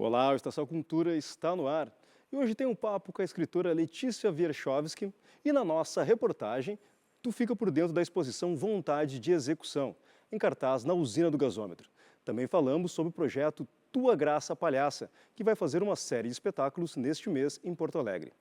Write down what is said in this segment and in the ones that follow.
Olá, o Estação Cultura está no ar. E hoje tem um papo com a escritora Letícia Wierchowski e na nossa reportagem, tu fica por dentro da exposição Vontade de Execução, em cartaz na Usina do Gasômetro. Também falamos sobre o projeto Tua Graça Palhaça, que vai fazer uma série de espetáculos neste mês em Porto Alegre.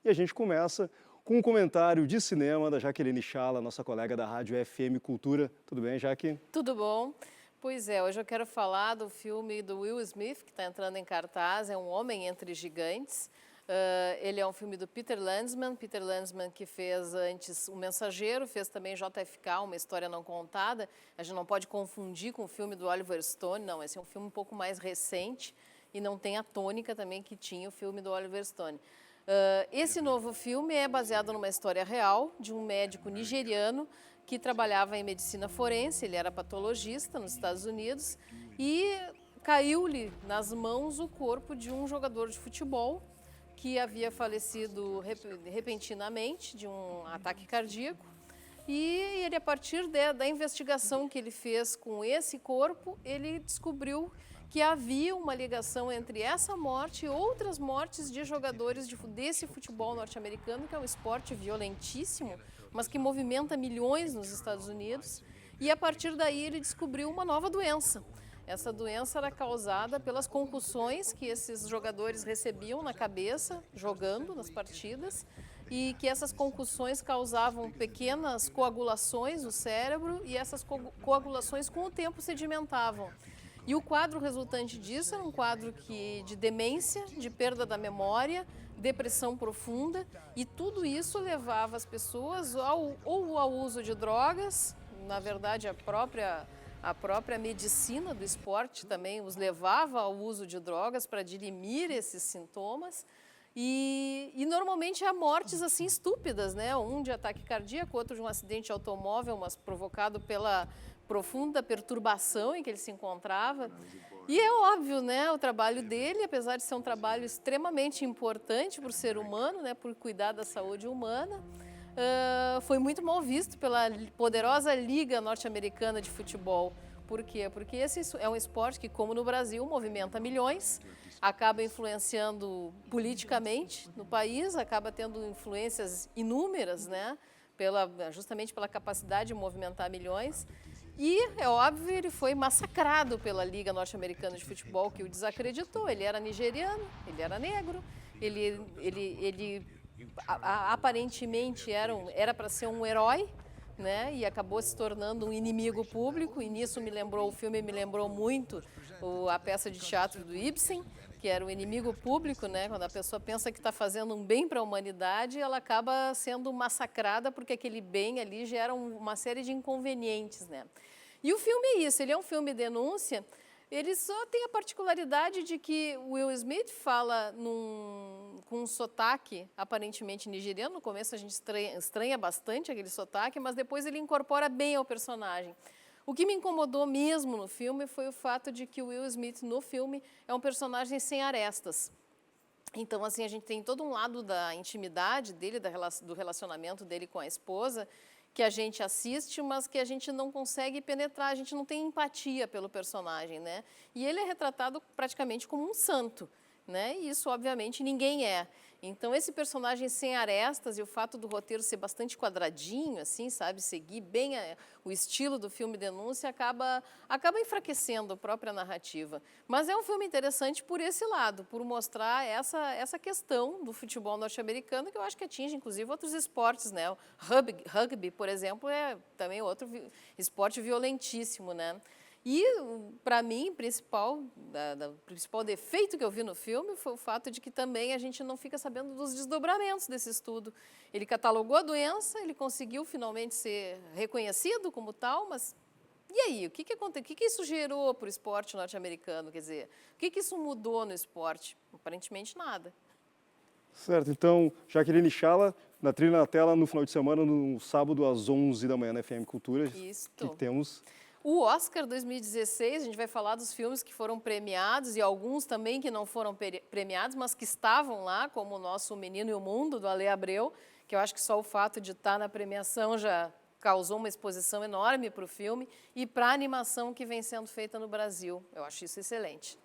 E a gente começa com um comentário de cinema da Jaqueline Chala, nossa colega da Rádio FM Cultura. Tudo bem, Jaque? Tudo bom? Pois é, hoje eu quero falar do filme do Will Smith, que está entrando em cartaz, é Um Homem Entre Gigantes. Ele é um filme do Peter Landsman que fez antes O Mensageiro, fez também JFK, Uma História Não Contada. A gente não pode confundir com o filme do Oliver Stone, não, esse é um filme um pouco mais recente e não tem a tônica também que tinha o filme do Oliver Stone. Esse novo filme é baseado numa história real de um médico nigeriano que trabalhava em medicina forense, ele era patologista nos Estados Unidos e caiu-lhe nas mãos o corpo de um jogador de futebol que havia falecido repentinamente de um ataque cardíaco. E ele, a partir da investigação que ele fez com esse corpo, ele descobriu que havia uma ligação entre essa morte e outras mortes de jogadores desse futebol norte-americano, que é um esporte violentíssimo, mas que movimenta milhões nos Estados Unidos. E a partir daí ele descobriu uma nova doença. Essa doença era causada pelas concussões que esses jogadores recebiam na cabeça, jogando nas partidas, e que essas concussões causavam pequenas coagulações no cérebro e essas coagulações com o tempo sedimentavam. E o quadro resultante disso era um quadro de demência, de perda da memória, depressão profunda, e tudo isso levava as pessoas ou ao uso de drogas, na verdade a própria medicina do esporte também os levava ao uso de drogas para dirimir esses sintomas. E normalmente há mortes assim estúpidas, né? Um de ataque cardíaco, outro de um acidente de automóvel, mas provocado pela profunda perturbação em que ele se encontrava. E é óbvio, né? O trabalho dele, apesar de ser um trabalho extremamente importante para o ser humano, né? Por cuidar da saúde humana, foi muito mal visto pela poderosa Liga Norte-Americana de Futebol. Por quê? Porque esse é um esporte que, como no Brasil, movimenta milhões, acaba influenciando politicamente no país, acaba tendo influências inúmeras, né? Justamente pela capacidade de movimentar milhões. E, é óbvio, ele foi massacrado pela Liga Norte-Americana de Futebol, que o desacreditou. Ele era nigeriano, ele era negro, ele aparentemente era para ser um herói, né? E acabou se tornando um inimigo público, e nisso o filme me lembrou muito a peça de teatro do Ibsen, que era o inimigo público, né? Quando a pessoa pensa que está fazendo um bem para a humanidade, ela acaba sendo massacrada porque aquele bem ali gera uma série de inconvenientes, né? E o filme é isso, ele é um filme denúncia, ele só tem a particularidade de que o Will Smith fala com um sotaque aparentemente nigeriano. No começo a gente estranha bastante aquele sotaque, mas depois ele incorpora bem ao personagem. O que me incomodou mesmo no filme foi o fato de que o Will Smith no filme é um personagem sem arestas. Então, assim, a gente tem todo um lado da intimidade dele, do relacionamento dele com a esposa, que a gente assiste, mas que a gente não consegue penetrar, a gente não tem empatia pelo personagem, né? E ele é retratado praticamente como um santo, né? E isso, obviamente, ninguém é. Então, esse personagem sem arestas e o fato do roteiro ser bastante quadradinho, assim, sabe? Seguir bem o estilo do filme Denúncia acaba enfraquecendo a própria narrativa. Mas é um filme interessante por esse lado, por mostrar essa questão do futebol norte-americano, que eu acho que atinge, inclusive, outros esportes, né? O rugby, por exemplo, é também outro esporte violentíssimo, né? E, para mim, o principal defeito que eu vi no filme foi o fato de que também a gente não fica sabendo dos desdobramentos desse estudo. Ele catalogou a doença, ele conseguiu finalmente ser reconhecido como tal, mas e aí? O que aconteceu? O que isso gerou para o esporte norte-americano? Quer dizer, o que isso mudou no esporte? Aparentemente nada. Certo, então, Jaqueline Chala, na Trilha na Tela, no final de semana, no sábado, às 11 da manhã, na FM Cultura. Isto. Que temos... O Oscar 2016, a gente vai falar dos filmes que foram premiados e alguns também que não foram premiados, mas que estavam lá, como o nosso Menino e o Mundo, do Ale Abreu, que eu acho que só o fato de estar na premiação já causou uma exposição enorme para o filme e para a animação que vem sendo feita no Brasil. Eu acho isso excelente.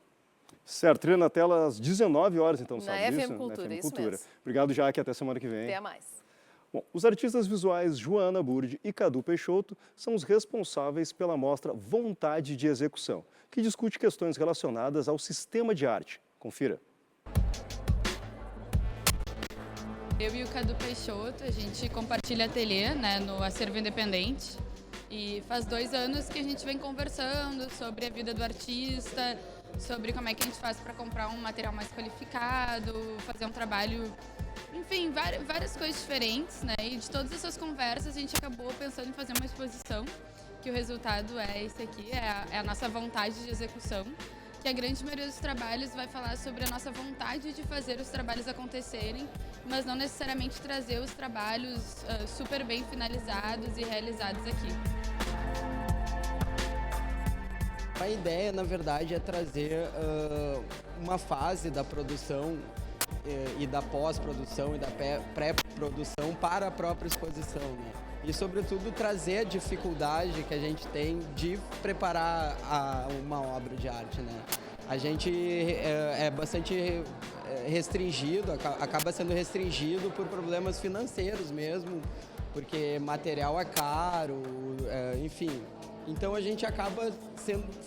Certo, trilha na tela às 19 horas, então, Na sábado, FM isso? Cultura, FM isso Cultura. mesmo. Obrigado, Jaque, até semana que vem. Até mais. Bom, os artistas visuais Joana Burdi e Cadu Peixoto são os responsáveis pela mostra Vontade de Execução, que discute questões relacionadas ao sistema de arte. Confira. Eu e o Cadu Peixoto, a gente compartilha ateliê, né, no Acervo Independente. E faz 2 anos que a gente vem conversando sobre a vida do artista, sobre como é que a gente faz para comprar um material mais qualificado, fazer um trabalho, enfim, várias coisas diferentes, né? E de todas essas conversas a gente acabou pensando em fazer uma exposição, que o resultado é esse aqui, é a nossa vontade de execução, que a grande maioria dos trabalhos vai falar sobre a nossa vontade de fazer os trabalhos acontecerem, mas não necessariamente trazer os trabalhos super bem finalizados e realizados aqui. A ideia, na verdade, é trazer uma fase da produção e da pós-produção e da pré-produção para a própria exposição, né? E, sobretudo, trazer a dificuldade que a gente tem de preparar uma obra de arte, né? A gente é bastante restringido, acaba sendo restringido por problemas financeiros mesmo, porque material é caro, enfim. Então a gente acaba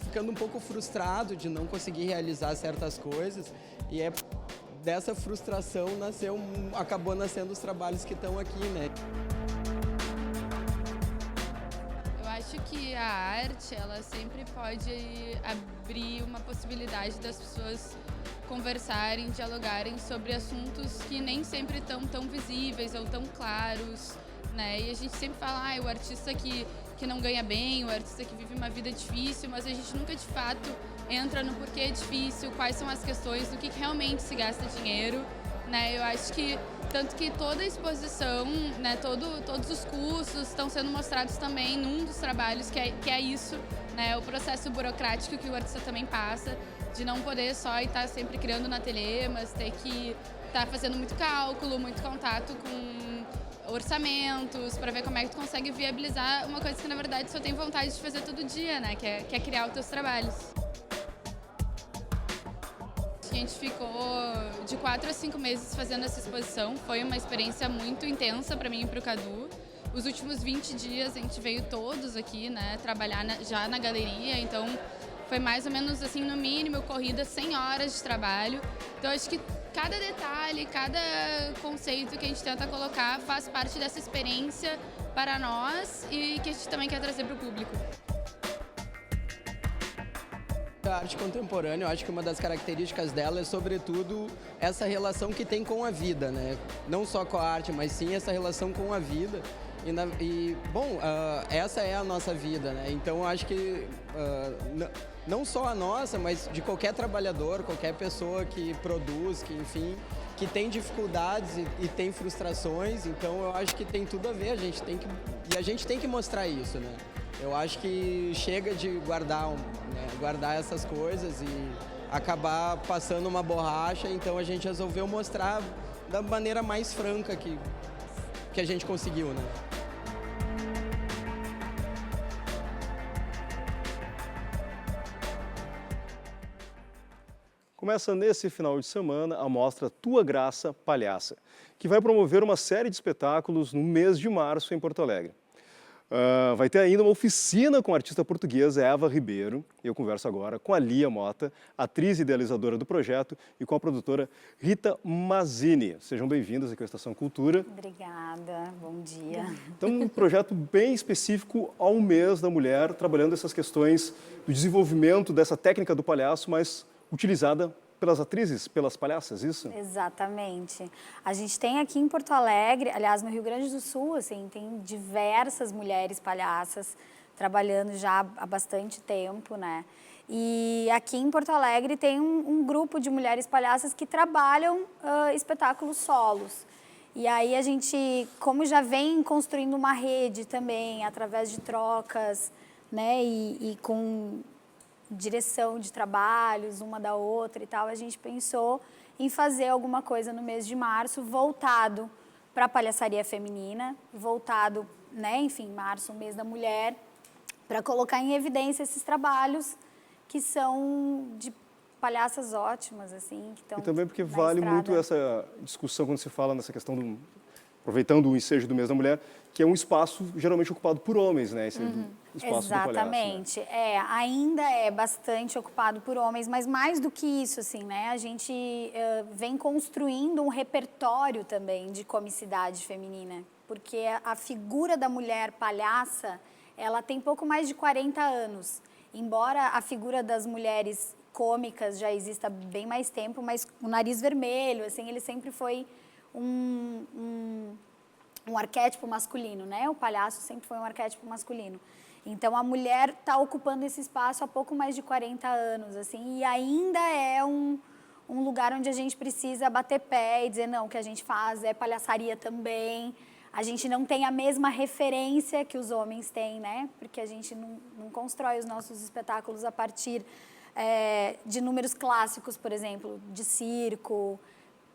ficando um pouco frustrado de não conseguir realizar certas coisas e dessa frustração acabou nascendo os trabalhos que estão aqui, né? Eu acho que a arte, ela sempre pode abrir uma possibilidade das pessoas conversarem, dialogarem sobre assuntos que nem sempre estão tão visíveis ou tão claros, né? E a gente sempre fala, o artista que não ganha bem, o artista que vive uma vida difícil, mas a gente nunca de fato entra no porquê é difícil, quais são as questões, do que realmente se gasta dinheiro, né? Eu acho que tanto que toda a exposição, né, todos os cursos estão sendo mostrados também num dos trabalhos que é isso, né, o processo burocrático que o artista também passa, de não poder só estar sempre criando na ateliê, mas ter que estar fazendo muito cálculo, muito contato com orçamentos, para ver como é que tu consegue viabilizar uma coisa que na verdade só tem vontade de fazer todo dia, né, que é criar os teus trabalhos. A gente ficou de 4 a 5 meses fazendo essa exposição, foi uma experiência muito intensa para mim e para o Cadu. Os últimos 20 dias a gente veio todos aqui, né, trabalhar já na galeria, então foi mais ou menos assim, no mínimo, corrida 100 horas de trabalho. Então acho que cada detalhe, cada conceito que a gente tenta colocar faz parte dessa experiência para nós e que a gente também quer trazer para o público. A arte contemporânea, eu acho que uma das características dela é, sobretudo, essa relação que tem com a vida, né? Não só com a arte, mas sim essa relação com a vida. Essa é a nossa vida, né? Então, eu acho que não só a nossa, mas de qualquer trabalhador, qualquer pessoa que produz, que, enfim, que tem dificuldades e tem frustrações. Então, eu acho que tem tudo a ver. A gente tem que mostrar isso, né? Eu acho que chega de guardar essas coisas e acabar passando uma borracha. Então, a gente resolveu mostrar da maneira mais franca que a gente conseguiu, né? Começa nesse final de semana a mostra Tua Graça Palhaça, que vai promover uma série de espetáculos no mês de março em Porto Alegre. Vai ter ainda uma oficina com a artista portuguesa Eva Ribeiro. Eu converso agora com a Lia Mota, atriz e idealizadora do projeto, e com a produtora Rita Mazzini. Sejam bem-vindas aqui à Estação Cultura. Obrigada, bom dia. Então, um projeto bem específico ao mês da mulher, trabalhando essas questões do desenvolvimento dessa técnica do palhaço, mas utilizada pelas atrizes, pelas palhaças, isso? Exatamente. A gente tem aqui em Porto Alegre, aliás, no Rio Grande do Sul, assim, tem diversas mulheres palhaças trabalhando já há bastante tempo, né? E aqui em Porto Alegre tem um grupo de mulheres palhaças que trabalham espetáculos solos. E aí a gente, como já vem construindo uma rede também, através de trocas, né, e com direção de trabalhos, uma da outra e tal, a gente pensou em fazer alguma coisa no mês de março voltado para a palhaçaria feminina, voltado, né, enfim, março, o mês da mulher, para colocar em evidência esses trabalhos que são palhaças ótimas, assim, que estão E também porque na vale estrada. muito essa discussão quando se fala nessa questão do, aproveitando o ensejo do mês da mulher, que é um espaço geralmente ocupado por homens, né? Esse espaço do palhaço. Né? Exatamente. Ainda é bastante ocupado por homens, mas mais do que isso, assim, né? A gente vem construindo um repertório também de comicidade feminina, porque a figura da mulher palhaça, ela tem pouco mais de 40 anos. Embora a figura das mulheres cômicas já exista bem mais tempo, mas o nariz vermelho, assim, ele sempre foi um arquétipo masculino, né? O palhaço sempre foi um arquétipo masculino. Então, a mulher está ocupando esse espaço há pouco mais de 40 anos, assim, e ainda é um lugar onde a gente precisa bater pé e dizer, não, o que a gente faz é palhaçaria também. A gente não tem a mesma referência que os homens têm, né? Porque a gente não constrói os nossos espetáculos a partir de números clássicos, por exemplo, de circo,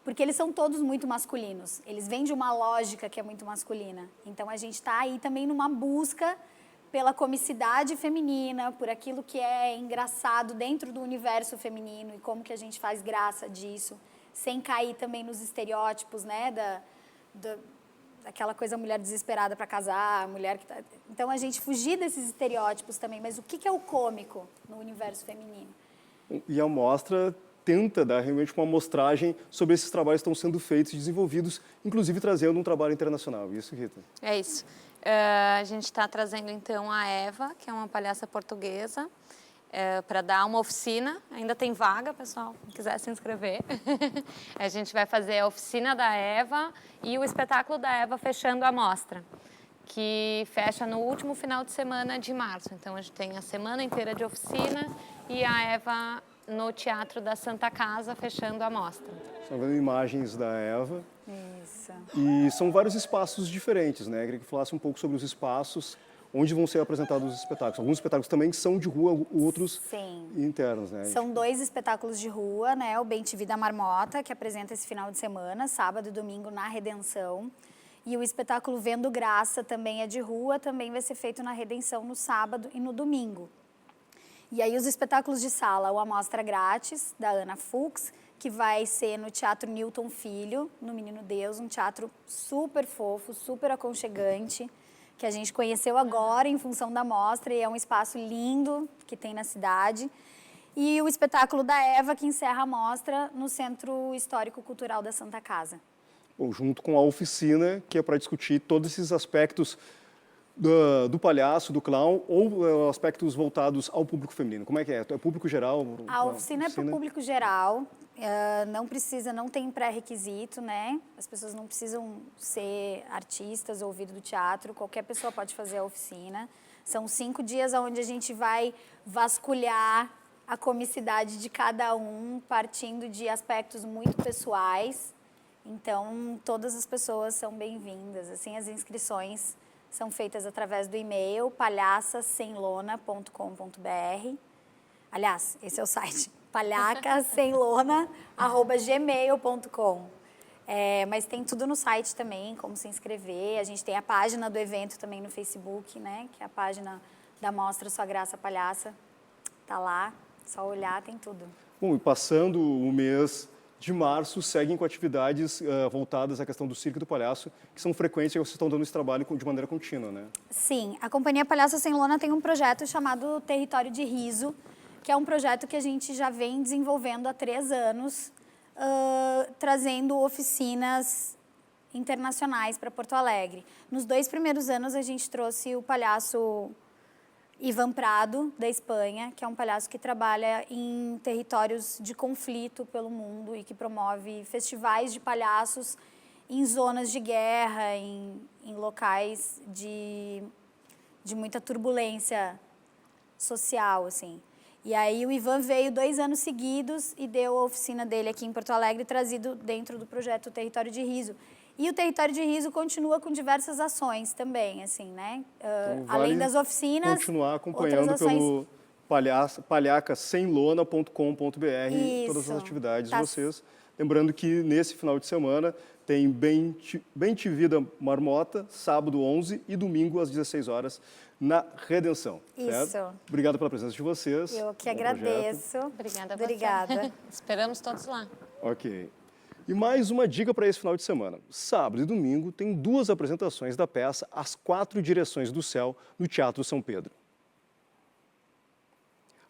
porque eles são todos muito masculinos. Eles vêm de uma lógica que é muito masculina. Então, a gente está aí também numa busca pela comicidade feminina, por aquilo que é engraçado dentro do universo feminino e como que a gente faz graça disso, sem cair também nos estereótipos, né, daquela coisa mulher desesperada para casar, mulher que tá... Então, a gente fugir desses estereótipos também. Mas o que é o cômico no universo feminino? E a mostra tenta dar realmente uma amostragem sobre esses trabalhos que estão sendo feitos e desenvolvidos, inclusive trazendo um trabalho internacional. Isso, Rita? É isso. A gente está trazendo, então, a Eva, que é uma palhaça portuguesa, para dar uma oficina. Ainda tem vaga, pessoal, se quiser se inscrever. A gente vai fazer a oficina da Eva e o espetáculo da Eva fechando a mostra, que fecha no último final de semana de março. Então, a gente tem a semana inteira de oficina e a Eva no Teatro da Santa Casa fechando a mostra. Estão vendo imagens da Eva. Isso. E são vários espaços diferentes, né? Eu queria que falasse um pouco sobre os espaços onde vão ser apresentados os espetáculos. Alguns espetáculos também são de rua, outros internos, né? São 2 espetáculos de rua, né? O Bem Te Vi da Marmota, que apresenta esse final de semana, sábado e domingo, na Redenção. E o espetáculo Vendo Graça também é de rua, também vai ser feito na Redenção no sábado e no domingo. E aí os espetáculos de sala, o Amostra Grátis, da Ana Fuchs, que vai ser no Teatro Newton Filho, no Menino Deus, um teatro super fofo, super aconchegante, que a gente conheceu agora em função da mostra, e é um espaço lindo que tem na cidade. E o espetáculo da Eva, que encerra a mostra no Centro Histórico Cultural da Santa Casa. Ou junto com a oficina, que é para discutir todos esses aspectos do palhaço, do clown, ou aspectos voltados ao público feminino? Como é que é? É público geral? A oficina é para o público geral, não tem pré-requisito, né? As pessoas não precisam ser artistas ou vir do teatro, qualquer pessoa pode fazer a oficina. São 5 dias onde a gente vai vasculhar a comicidade de cada um, partindo de aspectos muito pessoais. Então, todas as pessoas são bem-vindas. Assim, as inscrições são feitas através do e-mail palhacasemlona.com.br. Aliás, esse é o site, palhacasemlona@gmail.com. Mas tem tudo no site também, como se inscrever. A gente tem a página do evento também no Facebook, né? Que é a página da Mostra Sua Graça Palhaça. Tá lá, só olhar, tem tudo. Bom, e passando o mês de março, seguem com atividades voltadas à questão do circo e do palhaço, que são frequentes e vocês estão dando esse trabalho de maneira contínua, né? Sim, a Companhia Palhaça Sem Lona tem um projeto chamado Território de Riso, que é um projeto que a gente já vem desenvolvendo há 3 anos, trazendo oficinas internacionais para Porto Alegre. Nos 2 primeiros anos, a gente trouxe o palhaço Ivan Prado, da Espanha, que é um palhaço que trabalha em territórios de conflito pelo mundo e que promove festivais de palhaços em zonas de guerra, em locais de muita turbulência social, assim. E aí o Ivan veio 2 anos seguidos e deu a oficina dele aqui em Porto Alegre, trazido dentro do projeto Território de Riso. E o Território de Riso continua com diversas ações também, assim, né? Então, além das oficinas, continuar acompanhando pelo palhacasemlona.com.br todas as atividades de vocês Lembrando que nesse final de semana tem Bem Te Vida Marmota, sábado 11 e domingo às 16 horas na Redenção. Isso. Certo? Obrigado pela presença de vocês. Eu que Bom agradeço. Obrigada a você. Obrigada. Esperamos todos lá. Ok. E mais uma dica para esse final de semana. Sábado e domingo tem 2 apresentações da peça As 4 Direções do Céu no Teatro São Pedro.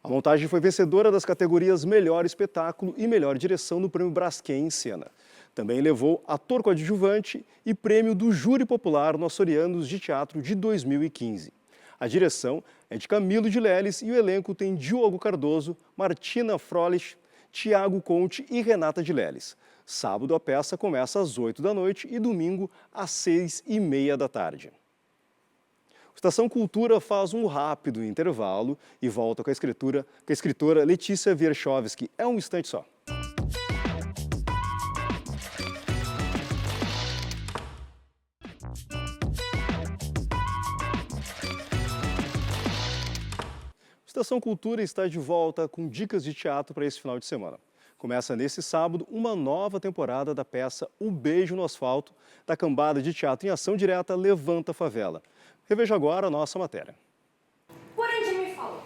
A montagem foi vencedora das categorias Melhor Espetáculo e Melhor Direção no Prêmio Braskem em Cena. Também levou Ator Coadjuvante e Prêmio do Júri Popular no Açorianos de Teatro de 2015. A direção é de Camilo de Leles e o elenco tem Diogo Cardoso, Martina Frolich, Tiago Conte e Renata de Leles. Sábado a peça começa às 8 da noite e domingo às 6h30 da tarde. O Estação Cultura faz um rápido intervalo e volta com a escritora Letícia Wierchowski. É um instante só. O Estação Cultura está de volta com dicas de teatro para esse final de semana. Começa nesse sábado uma nova temporada da peça O Beijo no Asfalto, da cambada de teatro em ação direta Levanta Favela. Reveja agora a nossa matéria. O Arandim me falou,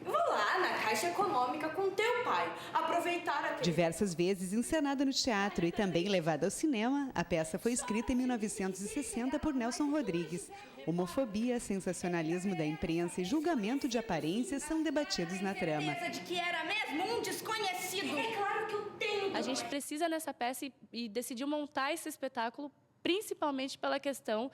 eu vou lá na Caixa Econômica com teu pai, aproveitar aquele... Diversas vezes encenada no teatro e também levada ao cinema, a peça foi escrita em 1960 por Nelson Rodrigues. Homofobia, sensacionalismo da imprensa e julgamento de aparências são debatidos na trama. de que era mesmo um desconhecido. É claro que eu tenho... A gente precisa nessa peça e decidiu montar esse espetáculo principalmente pela questão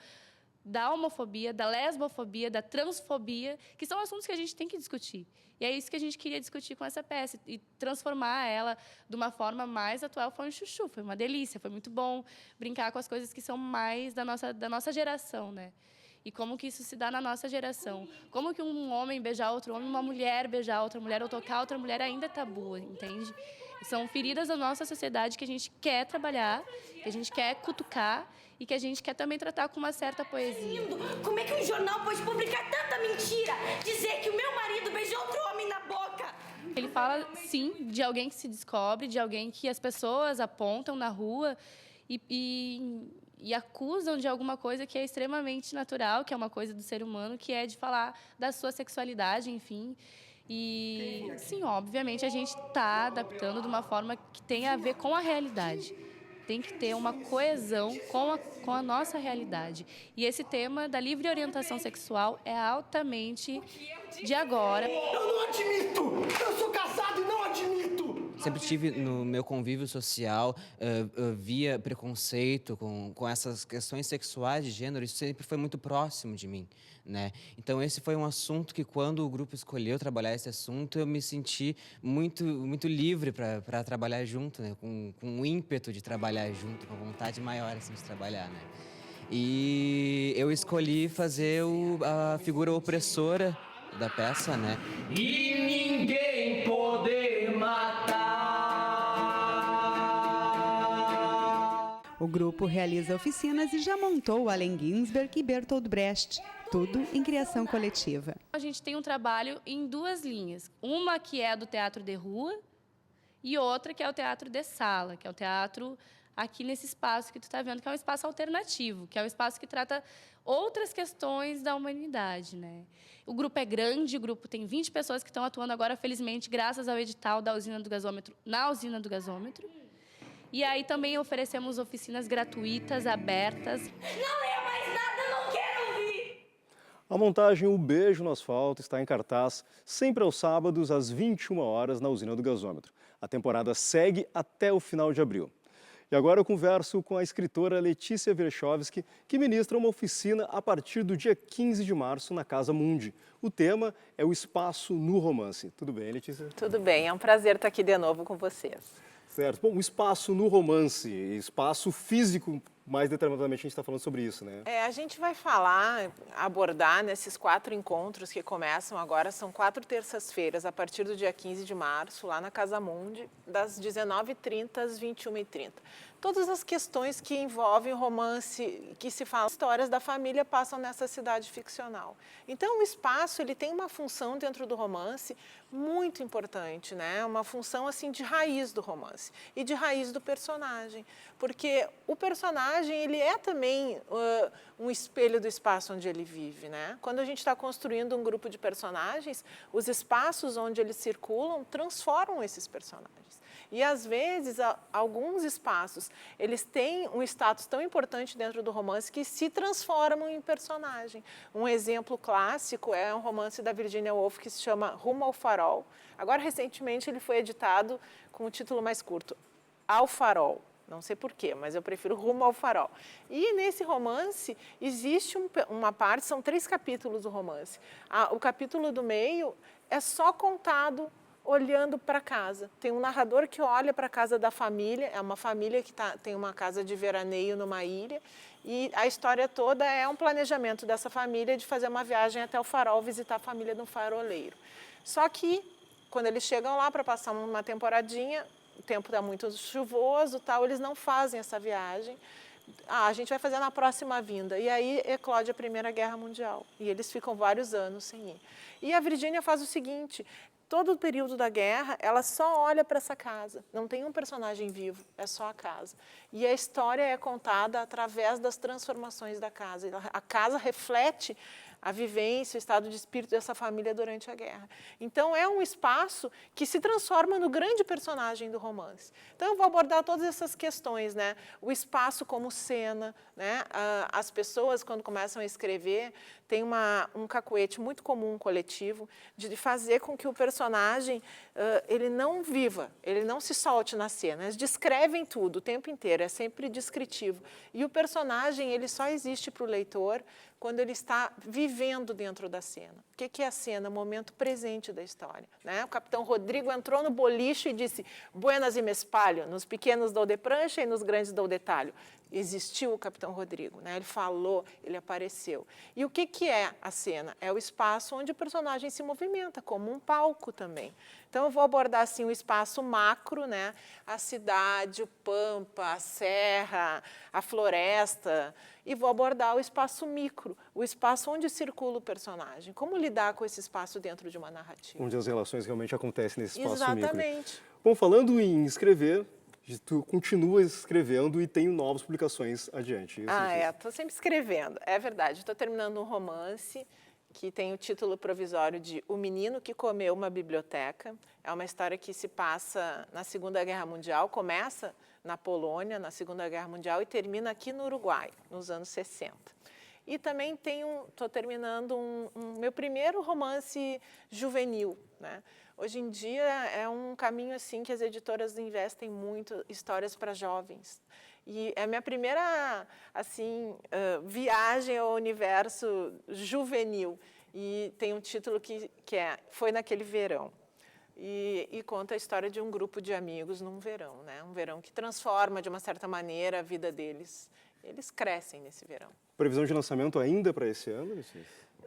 da homofobia, da lesbofobia, da transfobia, que são assuntos que a gente tem que discutir. E é isso que a gente queria discutir com essa peça e transformar ela de uma forma mais atual. Foi um chuchu, foi uma delícia, foi muito bom brincar com as coisas que são mais da nossa geração, né? E como que isso se dá na nossa geração. Como que um homem beijar outro homem, uma mulher beijar outra mulher ou tocar outra mulher ainda é tabu, entende? São feridas da nossa sociedade que a gente quer trabalhar, que a gente quer cutucar e que a gente quer também tratar com uma certa poesia. Como é que um jornal pode publicar tanta mentira? Dizer que o meu marido beijou outro homem na boca. Ele fala, sim, de alguém que se descobre, de alguém que as pessoas apontam na rua e acusam de alguma coisa que é extremamente natural, que é uma coisa do ser humano, que é de falar da sua sexualidade, enfim. E, sim, obviamente, a gente está adaptando de uma forma que tenha a ver com a realidade. Tem que ter uma coesão com a nossa realidade. E esse tema da livre orientação sexual é altamente de agora. Eu não admito! Eu sou casado e não admito! Sempre tive no meu convívio social, via preconceito com essas questões sexuais de gênero, isso sempre foi muito próximo de mim, né? Então esse foi um assunto que quando o grupo escolheu trabalhar esse assunto, eu me senti muito livre para trabalhar junto, né? Com um ímpeto de trabalhar junto, com vontade maior assim, de trabalhar, né? E eu escolhi fazer a figura opressora da peça, né? E ninguém poder matar. O grupo realiza oficinas e já montou Allen Ginsberg e Bertolt Brecht, tudo em criação coletiva. A gente tem um trabalho em 2 linhas. Uma que é do teatro de rua e outra que é o teatro de sala, que é o teatro aqui nesse espaço que tu está vendo, que é um espaço alternativo, que é um espaço que trata outras questões da humanidade, né? O grupo é grande, o grupo tem 20 pessoas que estão atuando agora, felizmente, graças ao edital da usina do gasômetro, na usina do gasômetro. E aí também oferecemos oficinas gratuitas, abertas. Não leia mais nada, não quero ouvir! A montagem O Beijo no Asfalto está em cartaz sempre aos sábados às 21 horas na usina do gasômetro. A temporada segue até o final de abril. E agora eu converso com a escritora Letícia Wierchowski, que ministra uma oficina a partir do dia 15 de março na Casa Mundi. O tema é o espaço no romance. Tudo bem, Letícia? Tudo bem, é um prazer estar aqui de novo com vocês. Certo. Bom, o espaço no romance, espaço físico mais determinadamente a gente está falando sobre isso, né? A gente vai abordar nesses 4 encontros que começam agora, são 4 terças-feiras, a partir do dia 15 de março, lá na Casa Mundi, das 19h30 às 21h30. Todas as questões que envolvem o romance, que se fala, histórias da família passam nessa cidade ficcional. Então, o espaço, ele tem uma função dentro do romance muito importante, né? Uma função, assim, de raiz do romance e de raiz do personagem. Porque o personagem, ele é também um espelho do espaço onde ele vive, né? Quando a gente está construindo um grupo de personagens, os espaços onde eles circulam transformam esses personagens. E, às vezes, alguns espaços, eles têm um status tão importante dentro do romance que se transformam em personagem. Um exemplo clássico é um romance da Virginia Woolf que se chama Rumo ao Farol. Agora, recentemente, ele foi editado com o título mais curto, Ao Farol. Não sei porquê, mas eu prefiro Rumo ao Farol. E nesse romance existe uma parte, são 3 capítulos do romance. O capítulo do meio é só contado olhando para casa. Tem um narrador que olha para a casa da família, é uma família que tem uma casa de veraneio numa ilha, e a história toda é um planejamento dessa família de fazer uma viagem até o farol, visitar a família de um faroleiro. Só que, quando eles chegam lá para passar uma temporadinha, o tempo está muito chuvoso, eles não fazem essa viagem. A gente vai fazer na próxima vinda. E aí eclode a Primeira Guerra Mundial. E eles ficam vários anos sem ir. E a Virginia faz o seguinte, todo o período da guerra, ela só olha para essa casa. Não tem um personagem vivo, é só a casa. E a história é contada através das transformações da casa. A casa reflete a vivência, o estado de espírito dessa família durante a guerra. Então, é um espaço que se transforma no grande personagem do romance. Então, eu vou abordar todas essas questões, né? O espaço como cena, né? As pessoas, quando começam a escrever, tem um cacuete muito comum, coletivo, de fazer com que o personagem ele não viva, ele não se solte na cena. Eles descrevem tudo o tempo inteiro, é sempre descritivo. E o personagem, ele só existe para o leitor quando ele está vivendo dentro da cena. O que é a cena? O momento presente da história, né? O capitão Rodrigo entrou no boliche e disse, buenas e me espalho, nos pequenos dou de prancha e nos grandes dou de talho. Existiu o capitão Rodrigo, né? Ele falou, ele apareceu. E o que é a cena? É o espaço onde o personagem se movimenta, como um palco também. Então, eu vou abordar assim, o espaço macro, né? A cidade, o pampa, a serra, a floresta, e vou abordar o espaço micro, o espaço onde circula o personagem. Como lidar com esse espaço dentro de uma narrativa? Onde as relações realmente acontecem nesse espaço micro. Exatamente. Bom, falando em escrever, tu continua escrevendo e tem novas publicações adiante. Estou sempre escrevendo, é verdade. Estou terminando um romance que tem o título provisório de O Menino que Comeu uma Biblioteca. É uma história que se passa na Segunda Guerra Mundial, começa na Polônia, na Segunda Guerra Mundial, e termina aqui no Uruguai, nos anos 60. E também estou terminando meu primeiro romance juvenil, né? Hoje em dia é um caminho assim que as editoras investem muito, histórias para jovens. E é a minha primeira assim, viagem ao universo juvenil. E tem um título que é Foi Naquele Verão. E conta a história de um grupo de amigos num verão, né? Um verão que transforma, de uma certa maneira, a vida deles. Eles crescem nesse verão. Previsão de lançamento ainda para esse ano?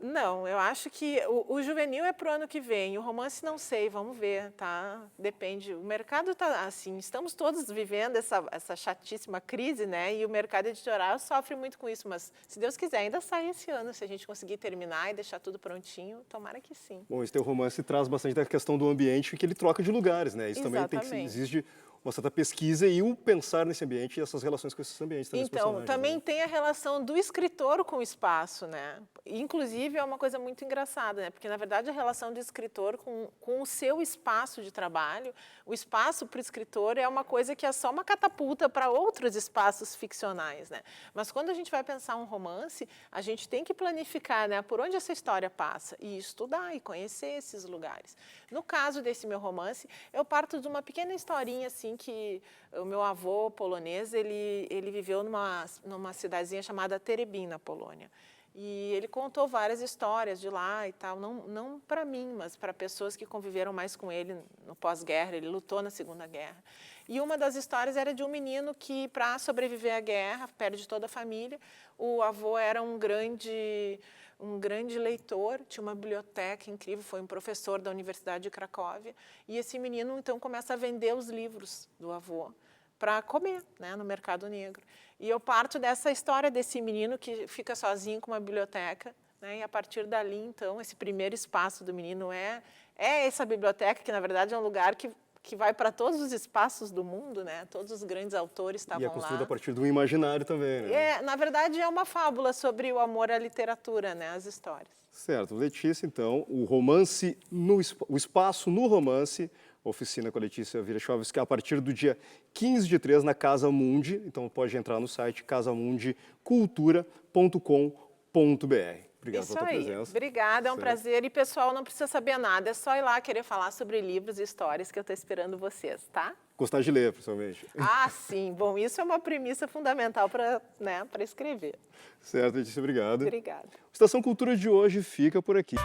Não, eu acho que o juvenil é para o ano que vem, o romance não sei, vamos ver, tá? Depende, o mercado está assim, estamos todos vivendo essa chatíssima crise, né? E o mercado editorial sofre muito com isso, mas se Deus quiser ainda sai esse ano, se a gente conseguir terminar e deixar tudo prontinho, tomara que sim. Bom, esse teu romance traz bastante da questão do ambiente, que ele troca de lugares, né? Isso Exatamente. Também tem que exige uma certa pesquisa e o pensar nesse ambiente e essas relações com esses ambientes também. Então, também tem a relação do escritor com o espaço, né? Inclusive, é uma coisa muito engraçada, né? Porque, na verdade, a relação do escritor com o seu espaço de trabalho, o espaço para o escritor é uma coisa que é só uma catapulta para outros espaços ficcionais, né? Mas quando a gente vai pensar um romance, a gente tem que planificar, né? Por onde essa história passa e estudar e conhecer esses lugares. No caso desse meu romance, eu parto de uma pequena historinha, assim, que o meu avô polonês, ele viveu numa cidadezinha chamada Terebin, na Polônia. E ele contou várias histórias de lá e tal, não para mim, mas para pessoas que conviveram mais com ele no pós-guerra, ele lutou na Segunda Guerra. E uma das histórias era de um menino que, para sobreviver à guerra, perde toda a família. O avô era um grande leitor, tinha uma biblioteca incrível, foi um professor da Universidade de Cracóvia. E esse menino, então, começa a vender os livros do avô para comer, né, no mercado negro. E eu parto dessa história desse menino que fica sozinho com uma biblioteca, né, e a partir dali, então, esse primeiro espaço do menino é essa biblioteca, que na verdade é um lugar que vai para todos os espaços do mundo, né? Todos os grandes autores estavam lá. E é construído a partir do imaginário também, né? Na verdade, é uma fábula sobre o amor à literatura, né? As histórias. Certo. Letícia, então, o Espaço no Romance, oficina com a Letícia Wierchowski, a partir do dia 15/3 na Casa Mundi. Então, pode entrar no site casamundicultura.com.br. Obrigado pela tua presença. Obrigada, é um prazer. E, pessoal, não precisa saber nada, é só ir lá querer falar sobre livros e histórias que eu estou esperando vocês, tá? Gostar de ler, principalmente. Ah, sim. Bom, isso é uma premissa fundamental para escrever. Certo, Letícia, obrigado. Obrigada. O Estação Cultura de hoje fica por aqui.